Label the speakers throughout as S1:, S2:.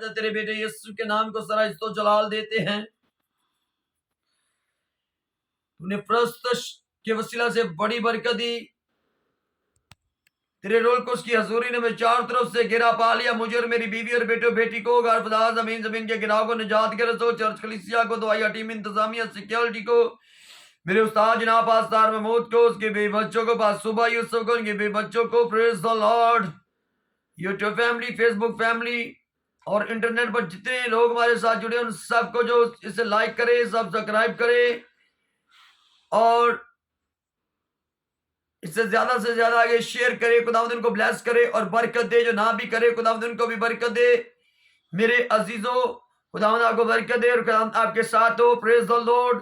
S1: तेरे बेटे यीशु के नाम को सरा इस्तो जलाल देते हैं। तूने प्रस्तुत के वसीला से बड़ी बरकत दी। तेरे रोल को उसकी हजूरी ने मैं चारों तरफ से गिरा पा लिया। मुझे और मेरी बीवी और बेटे बेटी को गारफदार जमीन के गिराव को निजात के रसो, चर्च कलीसिया को, दवाइया टीम इंतजामिया सिक्योरिटी को, मेरे उस्ताद जनाब पास्तार महमूद को, उसके बे बच्चों को, पास सुबह यूसुफ को, उनके बे बच्चों को, praise the Lord. YouTube family, Facebook family और इंटरनेट पर जितने लोग हमारे साथ जुड़े उन सबको जो इसे लाइक करे, सब्सक्राइब करे और इससे ज्यादा से ज्यादा आगे शेयर करे। खुदावंद उनको ब्लेस करे और बरकत दे। जो ना भी करे खुदावंद उनको भी बरकत दे। मेरे अजीजों, खुदावंद आपको बरकत दे और खुदावंद आपके साथ हो। Praise the Lord.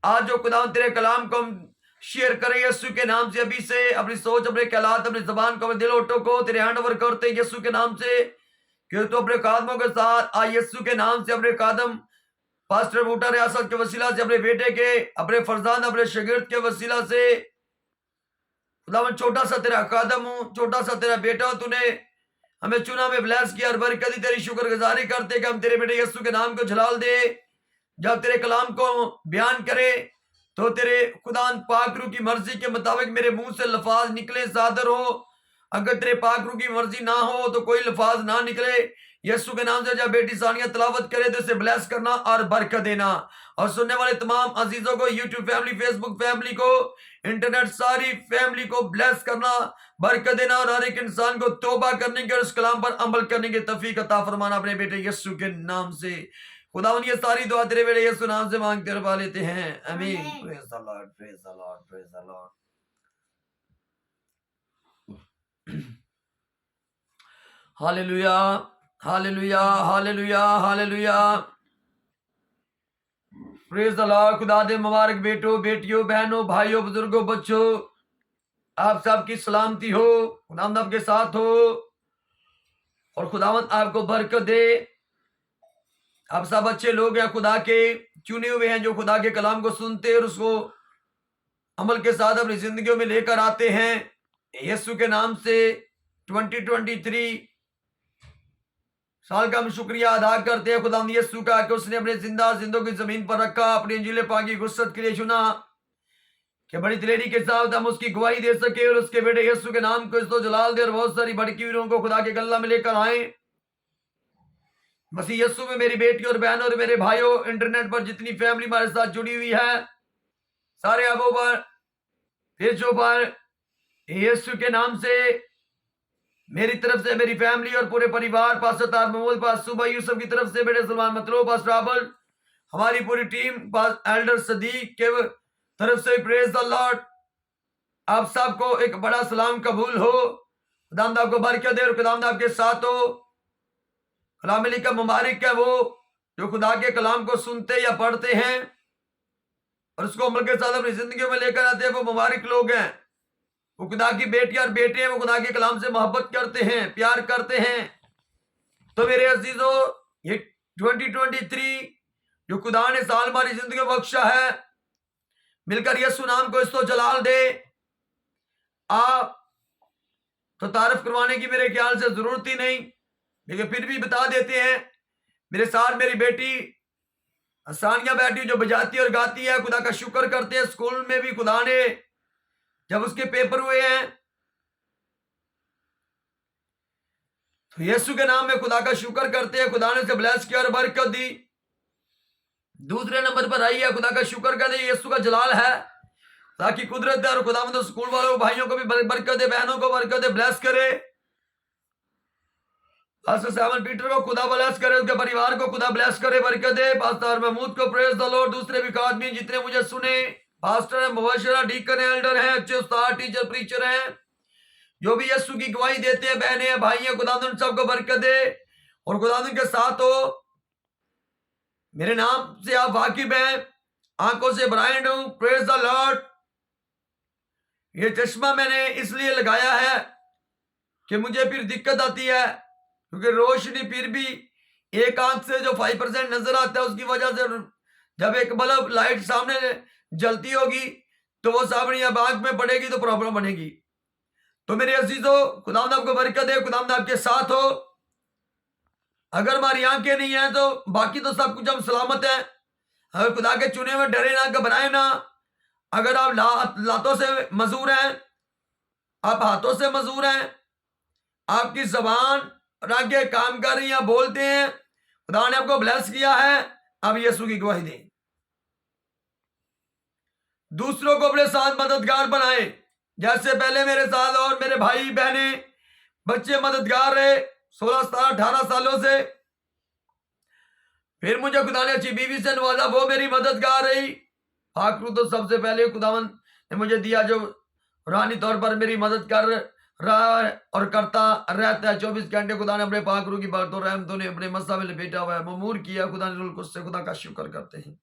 S1: आज जो खुदावंद तेरे कलाम को हम शेयर करें यीशु के नाम से, अभी से अपनी सोच, अपने ख्यालात, अपनी जबान को, अपने दिल ओटो को तेरे हैंड ओवर करते हैं यीशु के नाम से, कि तो अपने कदमों के साथ आज यीशु के नाम से अपने कदम पास्टर बूटा रियासत के वसीला से, अपने बेटे के, अपने फरजान, अपने शागिर्द के वसीला से, खुदावंद छोटा सा तेरा कदम हूं, छोटा सा तेरा बेटा हूं। तूने हमें चुना, में ब्लेस किया और बरकत दी। तेरी शुक्रगुजारी करते कि हम तेरे बेटे यीशु के नाम को जलाल दे। जब तेरे कलाम को बयान करे तो तेरे खुदान पाक रूह की मर्जी के मुताबिक मेरे मुंह से लफाज निकले, सादर हो। अगर तेरे पाक रूह की मर्जी ना हो तो कोई लफाज ना निकले। यीशु के नाम से जब बेटी सानिया तलावत करे तो इसे ब्लेस करना और बरकत देना। और सुनने वाले तमाम अजीजों को, यूट्यूब फैमिली, फेसबुक फैमिली को, इंटरनेट सारी फैमिली को ब्लेस करना, बरकत देना और हर एक इंसान को तौबा करने की और इस कलाम पर अमल करने की तौफीक अता फरमाना अपने बेटे यीशु के नाम से। खुदावंद ये सारी दुआ तेरे बेटे यीशु नाम से मांगते और पा लेते हैं, आमीन। Praise the Lord, praise the Lord, praise the Lord. Hallelujah, hallelujah, hallelujah, hallelujah. Praise the Lord. खुदा दे मुबारक बेटों, बेटियों, बहनों, भाइयों, बुजुर्गों, बच्चों, आप सबकी सलामती हो। खुदावंद आपके साथ हो और खुदावंद आपको बरकत दे। आप सब अच्छे लोग हैं, खुदा के चुने हुए हैं, जो खुदा के कलाम को सुनते और उसको अमल के साथ अपनी जिंदगियों में लेकर आते हैं। यीशु के नाम से 2023 साल का हम शुक्रिया अदा करते हैं खुदा यीशु का, कि उसने अपने जिंदों की जमीन पर रखा, अपनी इंजील पाक की गुस्सत के लिए चुना, कि बड़ी दिलेरी के साथ हम उसकी गवाही दे सके और उसके बेटे यीशु के नाम को इस्तो जलाल दे और बहुत सारी भड़की हुई को खुदा के गल्ला में लेकर आए। मसीह यीशु में मेरी बेटी और बहनों और मेरे भाइयों, इंटरनेट पर जितनी फैमिली हमारे साथ जुड़ी हुई है, सारे अबों पर, फेसबुक पर, यीशु के नाम से मेरी तरफ से मेरी फैमिली और पूरे परिवार, पास्टर तार महमूद, पास सुबह यूसुफ की तरफ से बेटे सलमान मतलो, पास राबल, हमारी पूरी टीम, पास एल्डर सदीक के तरफ से प्रेज द लॉर्ड। आप सबको एक बड़ा सलाम कबूल हो। खुदावंद आपको बरकत दे और खुदावंद आपके साथ हो। कलाम लिखा मुबारक है वो जो खुदा के कलाम को सुनते या पढ़ते हैं और उसको अमल के साथ अपनी जिंदगी में लेकर आते हैं, वो मुबारक लोग हैं। वो खुदा की बेटी और बेटे हैं, वो खुदा के कलाम से मोहब्बत करते हैं, प्यार करते हैं। तो मेरे अजीजों, ये 2023 जो खुदा ने साल हमारी जिंदगी में बख्शा है, मिलकर यीशु नाम को इसको जलाल दे। आप तो तारीफ करवाने की मेरे ख्याल से जरूरत ही नहीं, लेकिन फिर भी बता देते हैं। मेरे साथ मेरी बेटी सानिया बैठी जो बजाती और गाती है, खुदा का शुक्र करते हैं। स्कूल में भी खुदा ने जब उसके पेपर हुए हैं तो यीशु के नाम में खुदा का शुक्र करते हैं। खुदा ने उसे ब्लेस किया और बरकत दी। दूसरे नंबर पर आई है खुदा का शुक्र करते, यीशु का जलाल है, ताकि कुदरत है और खुदा मतलब स्कूल वालों भाइयों को भी बरकत दे, बहनों को बरकत दे, ब्लेस करे। पास्टर साइमन पीटर को खुदा ब्लेस करे, उसके परिवार को खुदा ब्लेस करे, बरकत दे। पास्टर महमूद को प्रेज द लॉर्ड। दूसरे भी आदमी जितने मुझे सुने, पास्टर है, मुबशरा, डीकन है, एल्डर है, अच्छे उस्ताद, टीचर, प्रीचर हैं, जो भी यीशु की गवाही देते हैं, बहनें हैं, भाई हैं, खुदा उन सबको बरकत दे और खुदा उनके साथ हो। मेरे नाम से आप वाकिफ हैं, आंखों से ब्राइंड हूं। Praise the Lord. ये चश्मा मैंने इसलिए लगाया है कि मुझे फिर दिक्कत आती है, क्योंकि रोशनी फिर भी एक आंख से जो 5% नजर आता है, उसकी वजह से जब एक बल्ब लाइट सामने जलती होगी तो वो सामने अब आंख में पड़ेगी तो प्रॉब्लम बनेगी। तो मेरे अजीजों, खुदावंद आपको बरकत दे, खुदावंद आपके साथ हो। अगर हमारी आंखें नहीं है तो बाकी तो सब कुछ हम सलामत है। अगर खुदा के चुने हुए डरे ना, घबराए ना। अगर आप लातों से मजूर हैं, आप हाथों से मजूर हैं, आपकी जबान आगे काम कर रही है, बोलते हैं, खुदा ने आपको ब्लेस किया है, आप यीशु की गवाही दें। दूसरों को अपने साथ मददगार बनाए। जैसे पहले मेरे साथ और मेरे भाई बहने बच्चे मददगार रहे 16 17 18 सालों से। फिर मुझे खुदा ने अच्छी बीवी से नवाजा, वो मेरी मददगार रही। आखिर तो सबसे पहले खुदावन ने मुझे दिया जो रूहानी तौर पर मेरी मदद कर रहा है और करता रहता है 24 घंटे। खुदा ने अपने पाकरू की बातों रहमतों ने अपने मसा में लपेटा हुआ है, ममूर किया। खुदा ने रुल से खुदा का शुक्र करते हैं,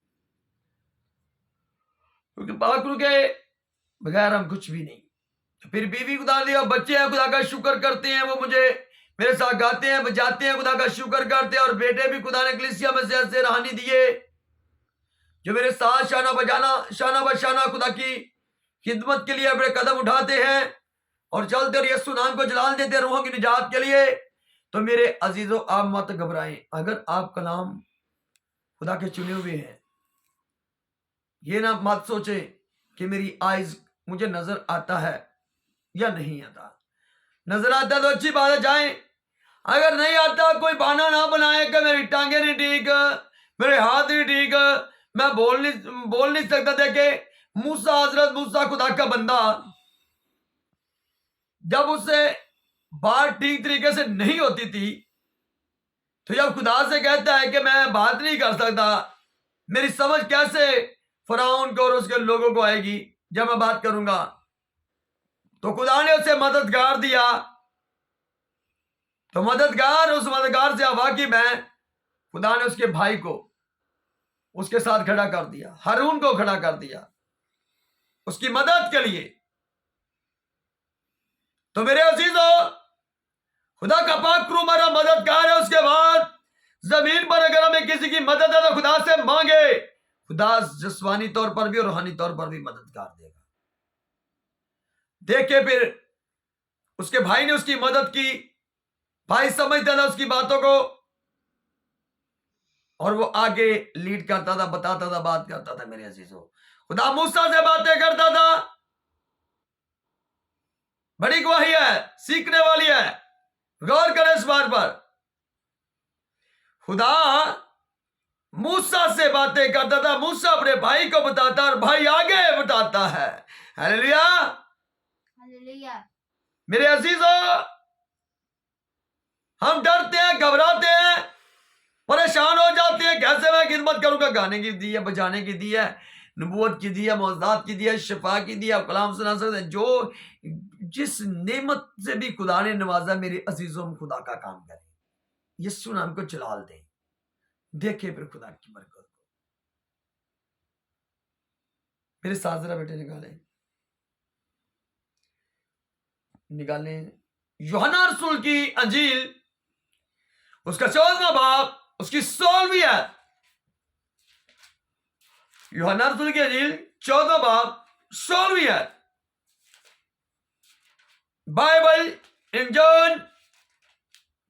S1: क्योंकि पाकरू के बगैर हम कुछ भी नहीं। फिर बीवी खुदा दिया, बच्चे हैं, खुदा का शुक्र करते हैं। वो मुझे मेरे साथ गाते हैं, बजाते हैं, खुदा का शुक्र करते हैं। और बेटे भी खुदा ने कलीसिया में से ऐसे रूहानी दिए जो मेरे साथ शाना बशाना खुदा की खिदमत के लिए अपने कदम उठाते हैं और चलते और यीशु नाम को जलाल देते हैं रूहों की निजात के लिए। तो मेरे अजीजों, आप मत घबराएं। अगर आप कलाम खुदा के चुने हुए हैं, ये ना मत सोचे कि मेरी आइज मुझे नजर आता है या नहीं आता। नजर आता तो अच्छी बात है, जाए। अगर नहीं आता, कोई बहाना ना बनाए कि मेरी टांगे नहीं ठीक, मेरे हाथ नहीं ठीक, मैं बोल नहीं सकता। देखे मूसा, हजरत मूसा खुदा का बंदा, जब उससे बात ठीक तरीके से नहीं होती थी, तो जब खुदा से कहता है कि मैं बात नहीं कर सकता, मेरी समझ कैसे फराउन को और उसके लोगों को आएगी जब मैं बात करूंगा, तो खुदा ने उसे मददगार दिया। तो मददगार, उस मददगार से वाकिफ है, खुदा ने उसके भाई को उसके साथ खड़ा कर दिया, हारून को खड़ा कर दिया उसकी मदद के लिए। तो मेरे अजीजों, खुदा का पाकरू हमारा मददगार है। उसके बाद जमीन पर अगर हमें किसी की मदद है तो खुदा से मांगे, खुदा जिस्मानी तौर पर भी और रूहानी तौर पर भी मददगार देगा। देखे फिर उसके भाई ने उसकी मदद की, भाई समझता था उसकी बातों को और वो आगे लीड करता था, बताता था, बात करता था। मेरे अजीजों, खुदा मूसा से बातें करता था। बड़ी गवाही है, सीखने वाली है, गौर करें इस बात पर। खुदा मूसा से बातें करता था, मूसा अपने भाई को बताता और भाई आगे बताता है। Hallelujah, hallelujah. मेरे अजीजों, हम डरते हैं, घबराते हैं, परेशान हो जाते हैं, कैसे मैं खिदमत करूंगा। गाने की दी है, बजाने की दी है, नबूवत की दी है, मौजदात की दी है, शिफा की दी है, कलाम सुना सकते हैं। जो जिस नेमत से भी खुदा ने नवाजा, मेरे अजीजों, हम खुदा का काम करें, यीशु नाम को जलाल दें। देखे फिर खुदा की बरकत को। मेरे साथ जरा बेटे निकालें यूहन्ना रसूल की अंजील, उसका 14वां बाब, उसकी 16वीं आयत। यूहन्ना रसूल की अंजील 14वां बाब 16वीं आयत। Bible in John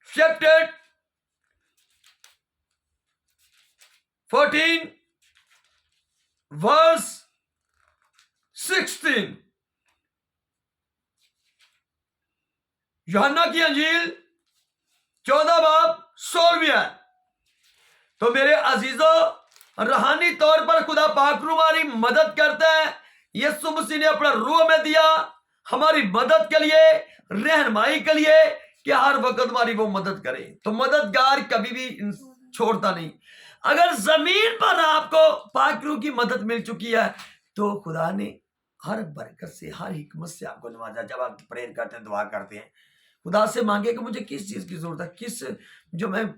S1: chapter 14 verse 16। यूहन्ना की अंजील 14 बाब 16वीं आयत। तो मेरे अजीजों, रूहानी तौर पर खुदा पाकरू हमारी मदद करता है। यीशु मसीह ने अपना रूह में दिया हमारी मदद के लिए, रहनुमाई के लिए, कि हर वक्त हमारी वो मदद करे। तो मददगार कभी भी छोड़ता नहीं। अगर जमीन पर आपको पाकरू की मदद मिल चुकी है, तो खुदा ने हर बरकत से, हर हिकमत से आपको नवाजा। जब आप प्रेयर करते हैं, दुआ करते हैं, खुदा से मांगे कि मुझे किस चीज की जरूरत है,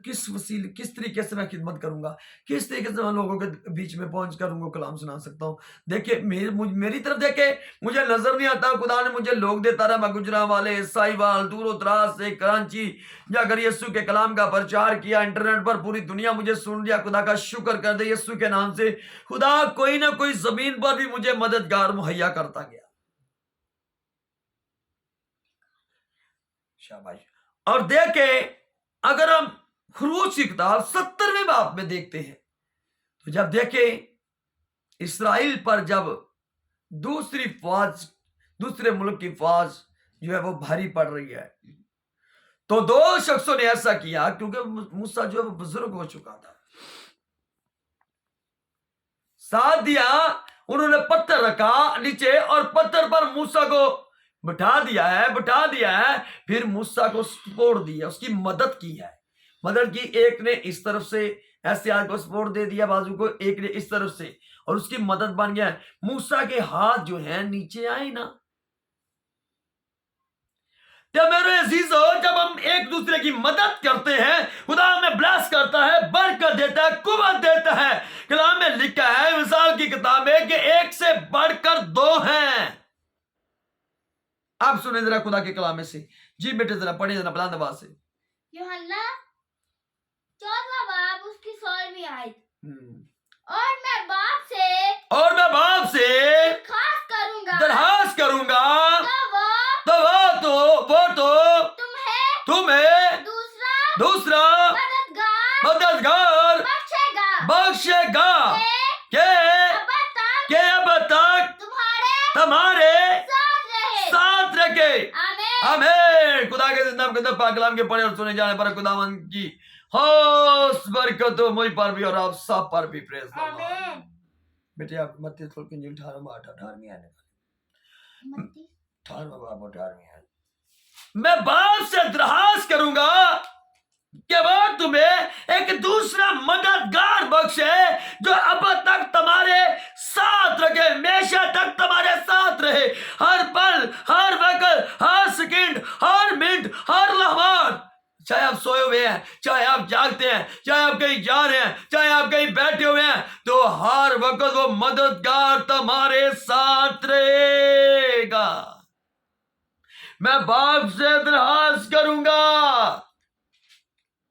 S1: किस वसीले, किस तरीके से मैं खिदमत करूंगा, किस तरीके से मैं लोगों के बीच में पहुंच कर उनको कलाम सुना सकता हूं। देखिए मेरी तरफ देखे, मुझे नजर नहीं आता, खुदा ने मुझे लोग देता रहा। मैं गुजरा वाले, साहिवाल, दूर दराज से, कराची जाकर यीशु के कलाम का प्रचार किया। इंटरनेट पर पूरी दुनिया मुझे सुन लिया। खुदा का शुक्र कर दे, यीशु के नाम से खुदा कोई ना कोई जमीन पर भी मुझे मददगार मुहैया करता गया। शाबाश। और देखे, अगर हम खरूज की किताब 70वें बाब में देखते हैं। तो जब देखें इसराइल पर जब दूसरी फौज, दूसरे मुल्क की फौज जो है वो भारी पड़ रही है, तो दो शख्सों ने ऐसा किया, क्योंकि मूसा जो है वो बुजुर्ग हो चुका था, साथ दिया, उन्होंने पत्थर रखा नीचे और पत्थर पर मूसा को बिठा दिया है, फिर मूसा को सपोर्ट दिया, उसकी मदद की है, मदद की। एक ने इस तरफ से ऐसे हाथ को सपोर्ट दे दिया बाजू को, एक ने इस तरफ से, और उसकी मदद बन गया। मूसा के हाथ जो है नीचे आए ना। जब मेरे अजीजो, जब हम एक दूसरे की मदद करते हैं, खुदा हमें ब्लेस करता है, बरकत देता है, कुव्वत देता है। कलाम में लिखा है मिसाल की किताब में कि एक से बढ़कर दो हैं। आप सुने जरा खुदा के कलाम में से। जी बेटे जरा पढ़िए जरा बुलंद आवाज से।
S2: यूहन्ना 14वां बाब उसकी 16वीं आयत। और मैं बाप से
S1: दरखास्त करूंगा
S2: तो
S1: वो तो तुम्हें दूसरा मददगार बख्शेगा के अब तक तुम्हारे साथ रखे। आमीन। खुदा के जिंदा मुकद्दस पाक कलाम के पढ़े और सुने जाने पर खुदावन की खास बरकत हो मुझ पर भी और आप सब पर भी। Praise the Lord. बेटे आप मत्ती की इंजील 18वां आने 18वां मैं बाप से दरखास्त करूंगा कि वो तुम्हें एक दूसरा मददगार बख्शे जो अब तक तुम्हारे साथ रखे, हमेशा तक तुम्हारे साथ रहे, हर पल, हर वक्त, हर सेकंड, हर मिनट, हर लम्हा। चाहे आप सोए हुए हैं, चाहे आप जागते हैं, चाहे आप कहीं जा रहे हैं, चाहे आप कहीं बैठे हुए हैं, तो हर वक्त वो मददगार तुम्हारे साथ रहेगा। मैं बाप से दरखास्त करूंगा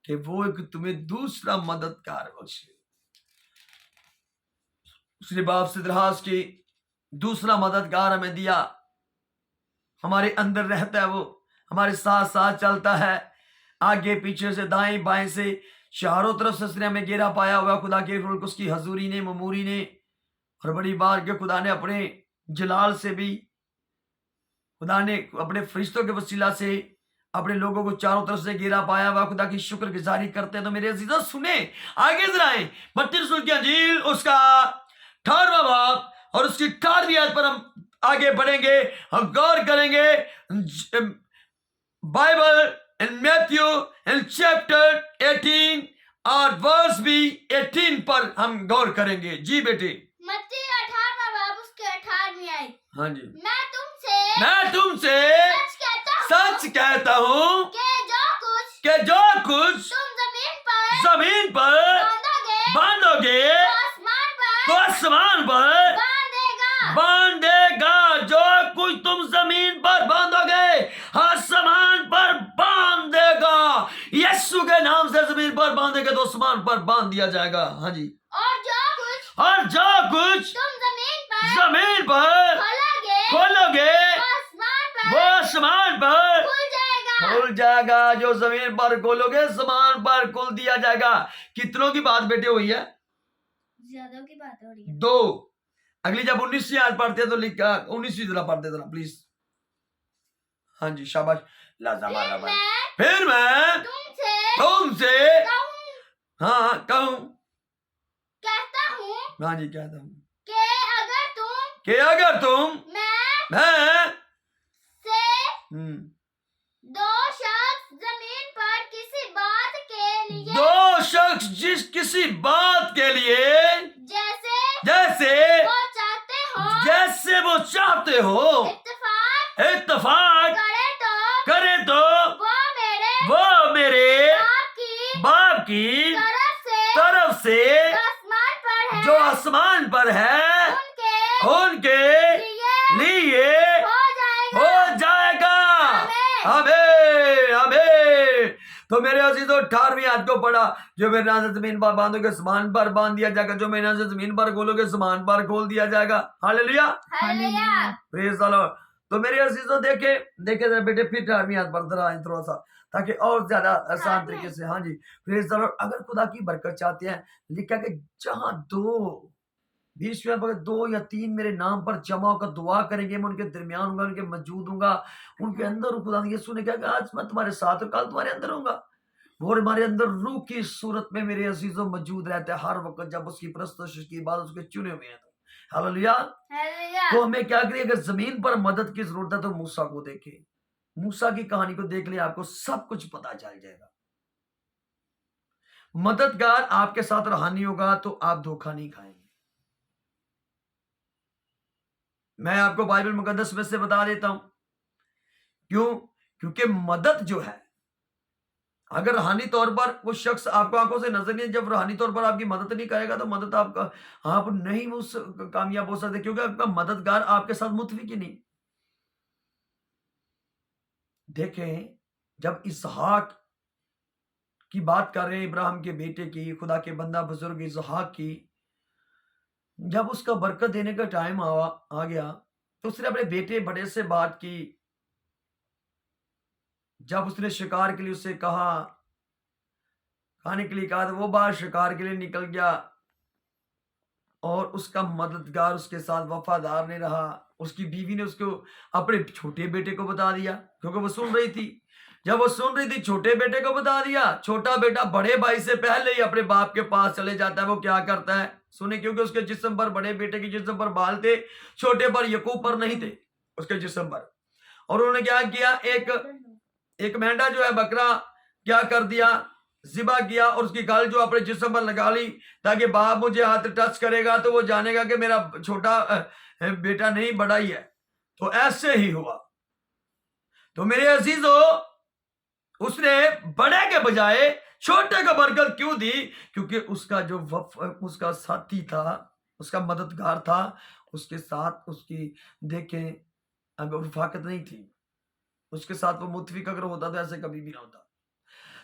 S1: कि वो एक तुम्हें दूसरा मददगार बख्शे। उसने बाप से दरखास्त की, दूसरा मददगार हमें दिया, हमारे अंदर रहता है, वो हमारे साथ साथ चलता है, आगे पीछे से दाएं बाएं से चारों तरफ से उसने हमें घेरा पाया हुआ। खुदा के फजल उसकी हजूरी ने, ममूरी ने, और बड़ी बार के खुदा ने अपने जलाल से भी, खुदा ने अपने फरिश्तों के वसीला से अपने लोगों को चारों तरफ से घेरा पाया हुआ। खुदा की शुक्रगुजारी करते हैं। तो मेरे अजीजों सुने, आगे जरा आए मत्ती रसूल की इंजील उसका 18वां बाब और उसकी 18वीं आयत पर हम आगे बढ़ेंगे, हम गौर करेंगे। Bible in Matthew in chapter 18 और वर्स भी 18 पर हम गौर करेंगे। जी बेटे।
S2: मत्ती 18वां बाब उसकी 18वीं आयत।
S1: हाँ जी।
S2: मैं तुमसे
S1: सच कहता हूँ कि जो कुछ
S2: तुम
S1: जमीन पर बांधोगे तो आसमान पर बांधेगा, जो कुछ तुम जमीन पर बांधोगे आसमान पर बांधेगा। यीशु के नाम से जमीन पर बांधेगा तो आसमान पर बांध दिया जाएगा। हाँ जी। और जो कुछ जमीन पर खोलोगे वो आसमान पर खुल जाएगा, जो जमीन पर खोलोगे आसमान पर खुल दिया जाएगा। कितनों की बात बेटे हुई है?
S2: ज्यादा की बात हो रही है।
S1: 2। अगली जब 19वीं आयत पढ़ते तो लिखा 19वीं जरा पढ़ते जरा प्लीज। हाँ जी शाबाश। फिर मैं तुमसे हाँ कहूं,
S2: कहता हूँ,
S1: हाँ जी कहता हूँ
S2: कि अगर तुम
S1: मैं
S2: दो शख्स जमीन पर किसी बात के लिए,
S1: दो शख्स जिस किसी बात के लिए जैसे वो चाहते हो इत्तेफाक करे तो वो मेरे बाप की तरफ से जो आसमान पर है उनके लिए हो जाएगा। आमीन आमीन। तो मेरे अजीजों 18वीं आयत को पढ़ा, जो मेरे नाम से जमीन पर बांधोगे आसमान पर बांध दिया जाएगा, जो मेरे नाम से जमीन पर खोलोगे आसमान पर खोल दिया जाएगा। Hallelujah
S2: hallelujah.
S1: Praise the Lord. तो मेरे अजीजों देखे देखे जरा बेटे, फिर आर्मी हाथ बढ़ रहा है थोड़ा सा, ताकि और ज्यादा आसान तरीके से। हाँ जी, प्रेज द लॉर्ड। अगर खुदा की बरकत चाहते हैं, लिखा कि जहां दो, 20वें पद, 2 या 3 मेरे नाम पर जमा होकर दुआ करेंगे, मैं उनके दरमियान होऊंगा, उनके मौजूद होऊंगा, उनके अंदर हूँ। खुदा यीशु ने कहा कि आज मैं तुम्हारे साथ और कल तुम्हारे अंदर होऊंगा। वो हमारे अंदर रूह की सूरत में मेरे अजीजों मौजूद रहता है हर वक्त, जब उसकी प्रस्तुति की बात उसके चुने हुए हैं। तो हालेलुया।
S2: हालेलुया।
S1: तो हमें क्या करिए, अगर जमीन पर मदद की जरूरत है तो मूसा को देखे, मूसा की कहानी को देख ले, आपको सब कुछ पता चल जाएगा। मददगार आपके साथ रहानी होगा तो आप धोखा नहीं खाएंगे। मैं आपको बाइबल मुकद्दस में से बता देता हूं क्यों, क्योंकि मदद जो है, अगर रूहानी तौर पर वो शख्स आपको आंखों से नजर नहीं, जब रूहानी तौर पर आपकी मदद नहीं करेगा तो मदद आपका, आप नहीं उस कामयाब हो सकते, क्योंकि आपका मददगार आपके साथ मुतफिक ही नहीं। देखें, जब इसहाक की बात कर रहे हैं, इब्राहिम के बेटे की, खुदा के बंदा बुजुर्ग इसहाक की, जब उसका बरकत देने का टाइम आ गया तो उसने अपने बेटे बड़े से बात की। जब उसने शिकार के लिए उससे कहा, खाने के लिए कहा, तो वो बाहर शिकार के लिए निकल गया और उसका मददगार उसके साथ वफादार नहीं रहा। उसकी बीवी ने उसको अपने छोटे बेटे को बता दिया, क्योंकि वो सुन रही थी। जब वो सुन रही थी, छोटे बेटे को बता दिया। छोटा बेटा बड़े भाई से पहले ही अपने बाप के पास चले जाता है। वो क्या करता है सुने, क्योंकि उसके जिस्म पर, बड़े बेटे के जिस्म पर बाल थे, छोटे पर यकूब पर नहीं थे, उसके जिस्म पर। और उन्होंने क्या किया, एक मेंढा जो है, बकरा क्या कर दिया, जिबा किया और उसकी गाल जो अपने जिस्म पर लगा ली, ताकि बाप मुझे हाथ टच करेगा तो वो जानेगा कि मेरा छोटा बेटा नहीं, बड़ा ही है। तो ऐसे ही हुआ। तो मेरे अजीजों, उसने बड़े के बजाय छोटे को बरकत क्यों दी? क्योंकि उसका जो उसका साथी था, उसका मददगार था, उसके साथ उसकी देखें अगर रफाकत नहीं थी, उसके साथ वो मुतफिक अगर होता तो ऐसे कभी भी ना होता।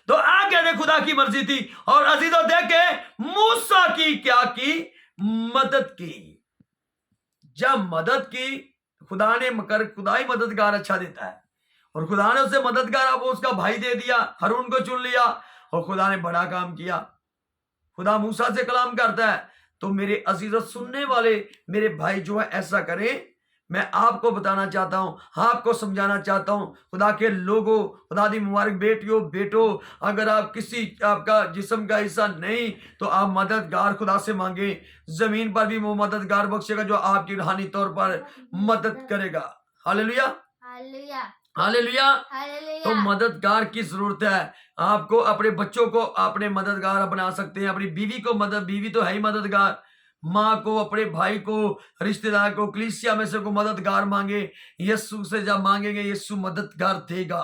S1: तो आगे ने खुदा की मर्जी थी। और अजीजों देखे, मूसा की क्या की, मदद की। जब मदद की, खुदा ने खुदा ही मददगार अच्छा देता है, और खुदा ने उसे मददगार अब उसका भाई दे दिया, हारून को चुन लिया, और खुदा ने बड़ा काम किया। खुदा मूसा से कलाम करता है। तो मेरे अजीजों, सुनने वाले मेरे भाई जो है, ऐसा करें। मैं आपको बताना चाहता हूं, आपको समझाना चाहता हूं, खुदा के लोगों, खुदा दी मुबारक बेटियों बेटो, अगर आप किसी आपका जिस्म का हिस्सा नहीं, तो आप मददगार खुदा से मांगे। जमीन पर भी वो मददगार बख्शेगा जो आपकी रूहानी तौर पर मदद करेगा। Hallelujah,
S2: hallelujah,
S1: hallelujah. तो
S2: हालेलुया।
S1: मददगार की जरूरत है आपको। अपने बच्चों को अपने मददगार बना सकते हैं, अपनी बीवी को बीवी तो है ही मददगार, माँ को, अपने भाई को, रिश्तेदार को, कलीसिया में से को मददगार मांगे। यीशु से जब मांगेंगे, यीशु मददगार देगा।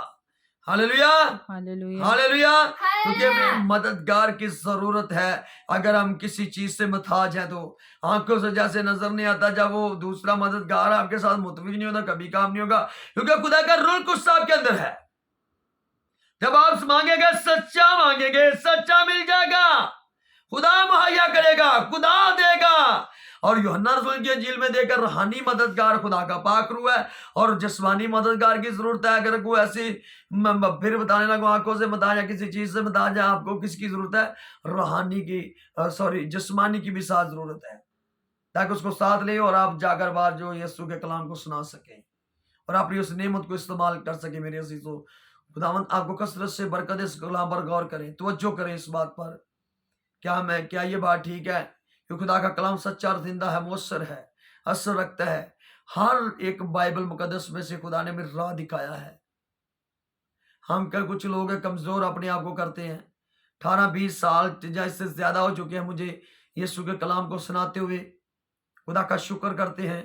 S1: Hallelujah,
S3: hallelujah.
S1: हालेलुया। क्योंकि
S2: हालेलुया।
S1: हमें मददगार की जरूरत है। अगर हम किसी चीज से मुताज हैं, तो आंखों से जैसे नजर नहीं आता, जब वो दूसरा मददगार आपके साथ मुतफिक नहीं होता, कभी काम नहीं होगा, क्योंकि खुदा का रूल कुछ आपके अंदर है। जब आप मांगेंगे, सच्चा मांगेंगे, सच्चा मिल जाएगा। खुदा मुहैया करेगा, खुदा देगा। और यूहन्ना रसूल की इंजील में देकर रूहानी मददगार खुदा का पाक रूह है, और जिस्मानी मददगार की जरूरत है। अगर कोई ऐसी फिर बताने लगो, आंखों से बता या किसी चीज से बता जाए, आपको किसकी जरूरत है? रूहानी की, सॉरी, जिस्मानी की भी साथ जरूरत है, ताकि उसको साथ ले और आप जाकर बाहर जो यीशु के कलाम को सुना सके और अपनी उस नेमत को इस्तेमाल कर सके। मेरे अजीजों, खुदावंद आपको कसरत से बरकत इस कलाम पर गौर करें, तवज्जो करें इस बात पर। क्या ये बात ठीक है कि खुदा का कलाम सच्चा और जिंदा है, मौसर है, असर रखता है। हर एक बाइबल मुकद्दस में से खुदा ने मेरी राह दिखाया है। हम कर कुछ लोग हैं कमजोर अपने आप को करते हैं। 18-20 साल या इससे ज्यादा हो चुके हैं मुझे यीशु के कलाम को सुनाते हुए। खुदा का शुक्र करते हैं,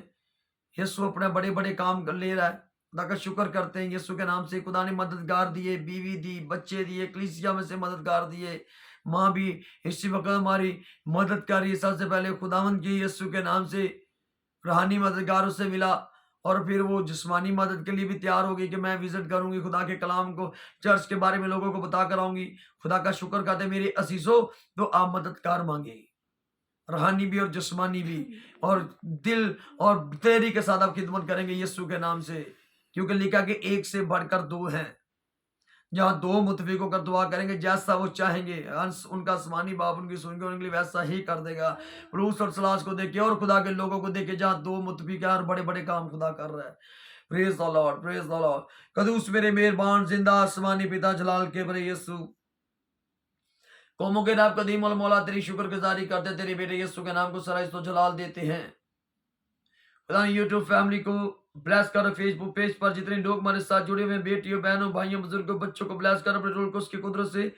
S1: यीशु अपने बड़े बड़े काम कर ले रहा है। खुदा का शुक्र करते हैं, यीशु के नाम से खुदा ने मददगार दिए, बीवी दी, बच्चे दिए, कलीसिया में से मददगार दिए। माँ भी इसी वक्त हमारी मदद कर रही है। सबसे पहले खुदावंद की यीशु के नाम से रूहानी मददगार उससे मिला, और फिर वो जिस्मानी मदद के लिए भी तैयार हो गई कि मैं विजिट करूंगी, खुदा के कलाम को, चर्च के बारे में लोगों को बता कर आऊंगी। खुदा का शुक्र करते मेरे असीसों, तो आप मददगार मांगे, रूहानी भी और जिस्मानी भी, और दिल और तेरी के साथ आप खिदमत करेंगे यीशु के नाम से। क्योंकि लिखा कि एक से बढ़कर दो हैं। जहाँ दो मुतफिकों का दुआ करेंगे, जैसा वो चाहेंगे, अंश उनका आसमानी बाप उनकी सुन के उनके लिए वैसा ही कर देगा। रूस और सलास को देखे और खुदा के लोगों को देखे, जहाँ दो मुतफिक हैं और बड़े बड़े काम खुदा कर रहा है। Praise the Lord, praise the Lord. कदूस मेरे मेहरबान जिंदा आसमानी पिता जलाल के बरे यीशु, कौमों के रब कदीम और मौला तेरी शुक्रगुजारी करते, तेरे बेटे यीशु के नाम को सराइस तो जलाल देते हैं। खुदा यूट्यूब फैमिली को ब्लेस करो, फेसबुक पेज पर जितने लोग हमारे साथ जुड़े हुए हैं, बेटियों बहनों भाइयों बुजुर्गों बच्चों को ब्लेस करो अपने रूल को उसकी कुदरत से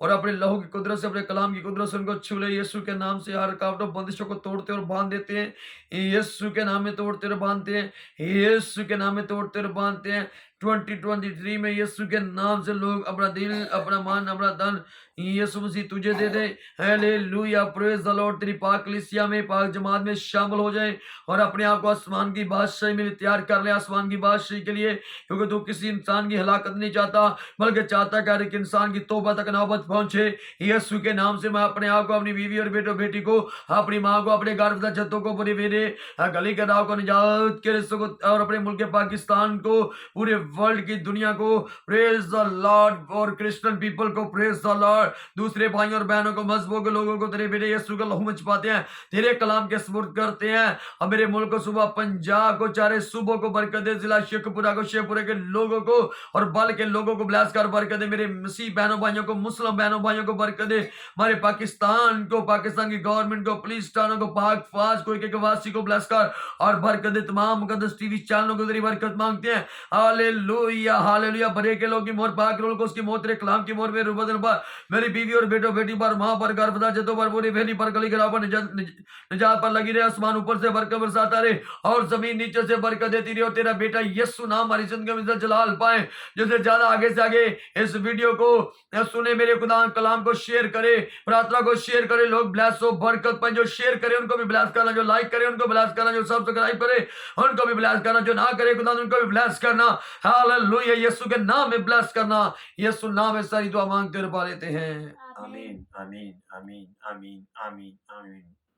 S1: और अपने लहू की कुदरत से, अपने कलाम की कुदरत से उनको छू ले। यीशु के नाम से हर रुकावटों बंदिशों को तोड़ते और बांध देते हैं। यीशु के नाम में तोड़ते और बांधते हैं। यीशु के नाम में तोड़ते और बांधते हैं। 2023 में यीशु के नाम से लोग अपना दिल, अपना मन, अपना धन यीशु मसीह तुझे दे दे। Hallelujah, praise the Lord. तेरी पाक कलीसिया में, पाक जमात में शामिल हो जाए और अपने आप को आसमान की बादशाही में तैयार कर ले, आसमान की बादशाही के लिए, क्योंकि तू किसी इंसान की हलाकत नहीं चाहता, बल्कि चाहता है कि इंसान की तौबा तक नौबत पहुंचे। यीशु के नाम से मैं अपने आप को, अपनी बीवी और बेटो बेटी को, अपनी माँ को, अपने गर्भवती जत्तों को, पूरे मेरे गली के राव को, निजात के रिश्तों को और अपने मुल्क पाकिस्तान को, पूरे वर्ल्ड की दुनिया को, प्रेज द लॉर्ड, और क्रिश्चियन पीपल को प्रेज द लॉर्ड, दूसरे भाइयों और बहनों को, मजहबों के लोगों को तेरे बेटे यीशु का लहू में छुपाते हैं, तेरे कलाम के सुपुर्द करते हैं। और मेरे मुल्क को, सुबह पंजाब को, चारे सूबों को बरकत दे, जिला शेखपुरा को, शेखपुरे के लोगों को और बल के लोगों को ब्लेस कर बरकत दे। मेरे मसीह बहनों भाइयों को, मुस्लिम बहनों भाइयों को बरकत दे। हमारे पाकिस्तान को, पाकिस्तान की गवर्नमेंट को, पुलिस थानों को, पाक फौज को, एक वासी को ब्लेस कर और बरकत दे। तमाम मुकद्दस टीवी चैनलों को तेरी बरकत मांगते हैं। Hallelujah, hallelujah. भरे के लोग की मोहर, पाक रोल को उसकी मोहर, तेरे कलाम की मोहर मेरे बदन पर, मेरी बीवी और बेटो बेटी पर, मां पर, गर्भवती जतों पर, पूरी फैली पर, गली गिराव पर, निजात पर लगी रहे। आसमान ऊपर से बरकत बरसाता रहे और जमीन नीचे से बरकत देती रही। और तेरा बेटा यीशु नाम हमारी जिंदगी में जलाल पाए। जिससे ज्यादा आगे से आगे इस वीडियो को सुने, मेरे खुदा कलाम को शेयर करे, प्रार्थना को शेयर करे, लोग ब्लेस हो, बरकत पाए। जो शेयर करे उनको भी ब्लेस करना, जो लाइक करे उनको ब्लेस करना, जो सब्सक्राइब करे उनको भी ब्लेस करना, जो ना करे खुदा उनको भी ब्लेस करना। हालेलुया, यीशु के नाम में ब्लेस करना। यीशु नाम में सारी दुआ मांगते और पा लेते हैं।
S2: आमीन।
S1: आमीन, आमीन, आमीन, आमीन, आमीन, आमीन।